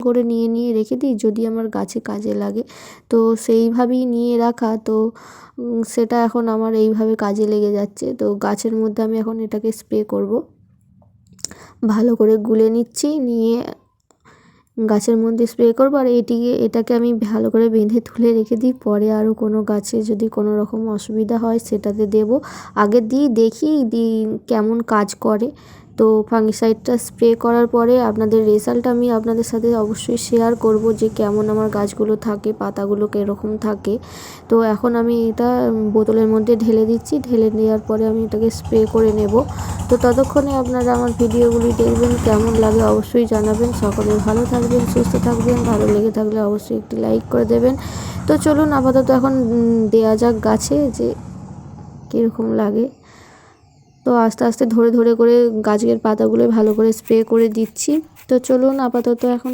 করে নিয়ে রেখে দিই, যদি আমার গাছে কাজে লাগে। তো সেইভাবেই নিয়ে রাখা, তো সেটা এখন আমার এইভাবে কাজে লেগে যাচ্ছে। তো গাছের মধ্যে আমি এখন এটাকে স্প্রে করব, ভালো করে গুলে নিচ্ছি, নিয়ে গাছের মধ্যে স্প্রে করবো। আর এটাকে আমি ভালো করে বেঁধে তুলে রেখে দিই, পরে আরও কোনো গাছে যদি কোনো রকম অসুবিধা হয় সেটাতে দেব। আগে দেখি কেমন কাজ করে। তো ফাঙ্গিসাইডটা স্প্রে করার পরে আপনাদের রেজাল্ট আমি আপনাদের সাথে অবশ্যই শেয়ার করব, যে কেমন আমার গাছগুলো থাকে, পাতাগুলো কীরকম থাকে। তো এখন আমি এটা বোতলের মধ্যে ঢেলে দিচ্ছি, ঢেলে নেওয়ার পরে আমি এটাকে স্প্রে করে নেব। তো ততক্ষণে আপনারা আমার ভিডিওগুলি দেখবেন, কেমন লাগে অবশ্যই জানাবেন। সকলে ভালো থাকবেন, সুস্থ থাকবেন। ভালো লেগে থাকলে অবশ্যই একটি লাইক করে দেবেন। তো চলুন আপাতত এখন দেয়া যাক গাছে, যে কীরকম লাগে। তো আস্তে আস্তে ধরে করে গাছের পাতাগুলো ভালো করে স্প্রে করে দিচ্ছি। তো চলুন আপাতত এখন